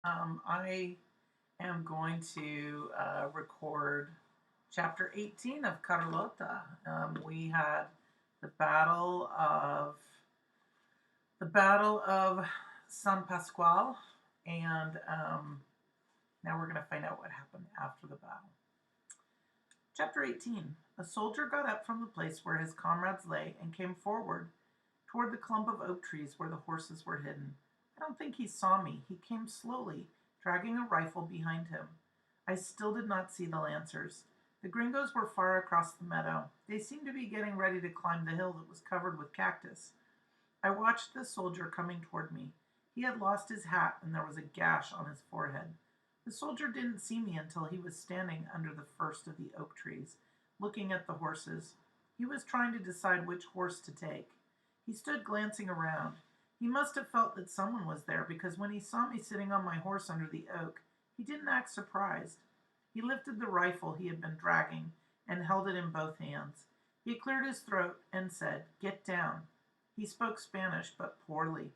I am going to record chapter 18 of Carlota. We had the battle of San Pasqual, and now we're going to find out what happened after the battle. Chapter 18. A soldier got up from the place where his comrades lay and came forward toward the clump of oak trees where the horses were hidden. I don't think he saw me. He came slowly, dragging a rifle behind him. I still did not see the lancers. The gringos were far across the meadow. They seemed to be getting ready to climb the hill that was covered with cactus. I watched the soldier coming toward me. He had lost his hat and there was a gash on his forehead. The soldier didn't see me until he was standing under the first of the oak trees, looking at the horses. He was trying to decide which horse to take. He stood glancing around. He must have felt that someone was there because when he saw me sitting on my horse under the oak, he didn't act surprised. He lifted the rifle he had been dragging and held it in both hands. He cleared his throat and said, "Get down." He spoke Spanish, but poorly.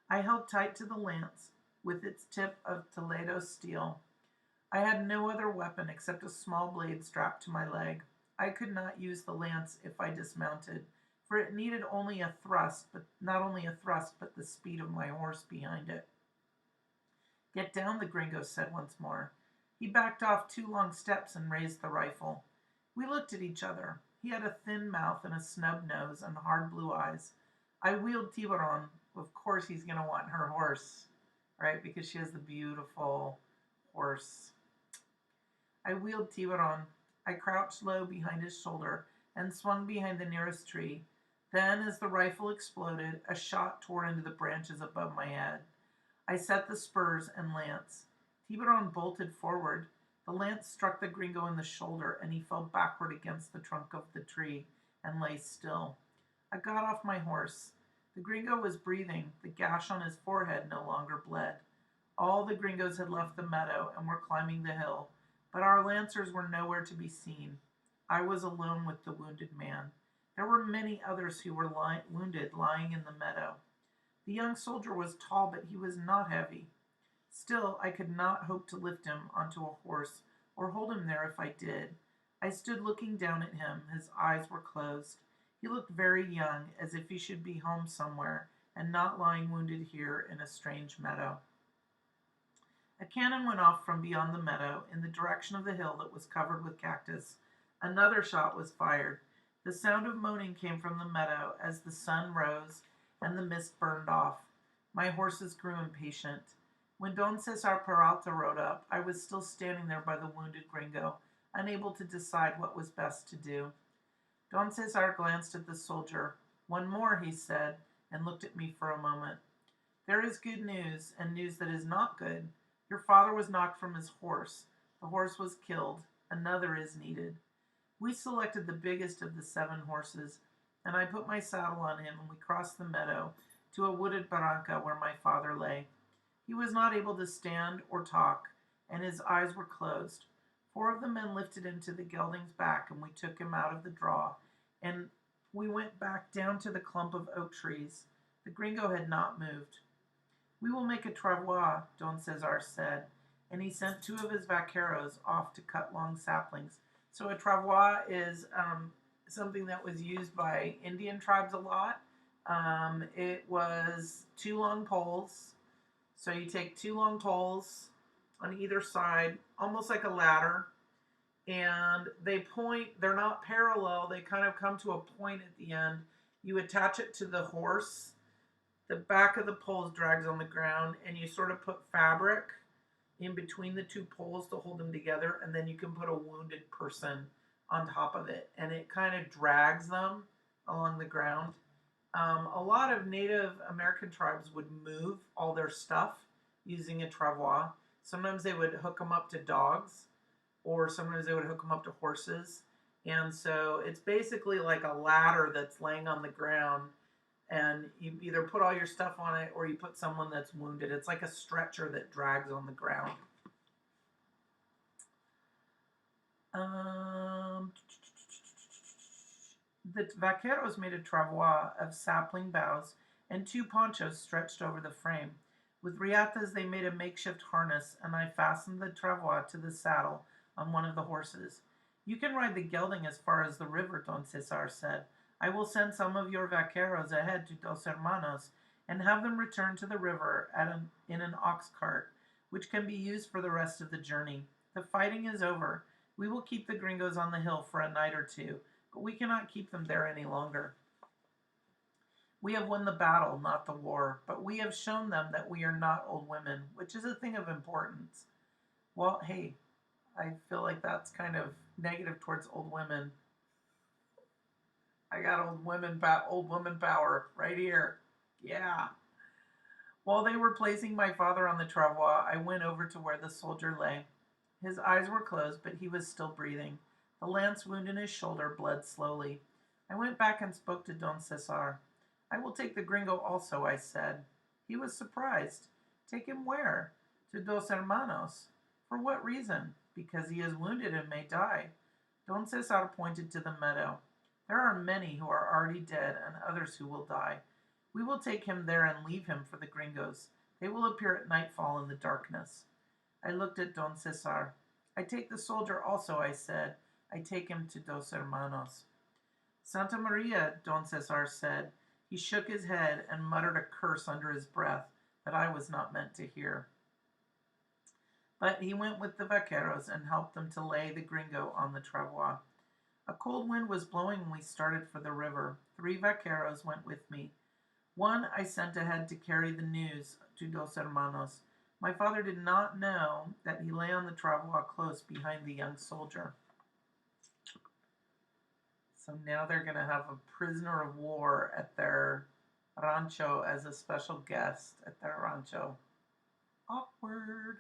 I held tight to the lance with its tip of Toledo steel. I had no other weapon except a small blade strapped to my leg. I could not use the lance if I dismounted, for it needed only a thrust, but not only a thrust, but the speed of my horse behind it. "Get down," the gringo said once more. He backed off 2 long steps and raised the rifle. We looked at each other. He had a thin mouth and a snub nose and hard blue eyes. I wheeled Tiburon. Of course he's going to want her horse, right? Because she has the beautiful horse. I wheeled Tiburon. I crouched low behind his shoulder and swung behind the nearest tree. Then, as the rifle exploded, a shot tore into the branches above my head. I set the spurs and lance. Tiburon bolted forward. The lance struck the gringo in the shoulder, and he fell backward against the trunk of the tree and lay still. I got off my horse. The gringo was breathing. The gash on his forehead no longer bled. All the gringos had left the meadow and were climbing the hill, but our lancers were nowhere to be seen. I was alone with the wounded man. There were many others who were wounded lying in the meadow. The young soldier was tall, but he was not heavy. Still, I could not hope to lift him onto a horse or hold him there if I did. I stood looking down at him. His eyes were closed. He looked very young, as if he should be home somewhere and not lying wounded here in a strange meadow. A cannon went off from beyond the meadow in the direction of the hill that was covered with cactus. Another shot was fired. The sound of moaning came from the meadow as the sun rose and the mist burned off. My horses grew impatient. When Don Cesar Peralta rode up, I was still standing there by the wounded gringo, unable to decide what was best to do. Don Cesar glanced at the soldier. "One more," he said, and looked at me for a moment. "There is good news, and news that is not good. Your father was knocked from his horse. The horse was killed. Another is needed." We selected the biggest of the 7 horses, and I put my saddle on him, and we crossed the meadow to a wooded barranca where my father lay. He was not able to stand or talk, and his eyes were closed. 4 of the men lifted him to the gelding's back, and we took him out of the draw, and we went back down to the clump of oak trees. The gringo had not moved. "We will make a travois," Don Cesar said, and he sent 2 of his vaqueros off to cut long saplings. So a travois is something that was used by Indian tribes a lot. It was 2 long poles. So you take 2 long poles on either side, almost like a ladder, and they're not parallel, they kind of come to a point at the end. You attach it to the horse. The back of the poles drags on the ground, and you sort of put fabric in between the 2 poles to hold them together, and then you can put a wounded person on top of it, and it kind of drags them along the ground. A lot of Native American tribes would move all their stuff using a travois. Sometimes they would hook them up to dogs, or sometimes they would hook them up to horses. And so it's basically like a ladder that's laying on the ground, and you either put all your stuff on it or you put someone that's wounded. It's like a stretcher that drags on the ground. The vaqueros made a travois of sapling boughs and 2 ponchos stretched over the frame. With riatas they made a makeshift harness, and I fastened the travois to the saddle on one of the horses. You can ride the gelding as far as the river, Don Cesar said. I will send some of your vaqueros ahead to Dos Hermanos, and have them return to the river in an ox cart, which can be used for the rest of the journey. The fighting is over. We will keep the gringos on the hill for a night or two, but we cannot keep them there any longer. We have won the battle, not the war, but we have shown them that we are not old women, which is a thing of importance. Well, hey, I feel like that's kind of negative towards old women. I got old woman power right here. Yeah. While they were placing my father on the travois, I went over to where the soldier lay. His eyes were closed, but he was still breathing. The lance wound in his shoulder bled slowly. I went back and spoke to Don Cesar. I will take the gringo also, I said. He was surprised. Take him where? To Dos Hermanos. For what reason? Because he is wounded and may die. Don Cesar pointed to the meadow. There are many who are already dead and others who will die. We will take him there and leave him for the gringos. They will appear at nightfall in the darkness. I looked at Don Cesar. I take the soldier also, I said. I take him to Dos Hermanos. Santa Maria, Don Cesar said. He shook his head and muttered a curse under his breath that I was not meant to hear. But he went with the vaqueros and helped them to lay the gringo on the travois. A cold wind was blowing when we started for the river. 3 vaqueros went with me. One I sent ahead to carry the news to Dos Hermanos. My father did not know that he lay on the travois close behind the young soldier. So now they're going to have a prisoner of war at their rancho as a special guest at their rancho. Awkward.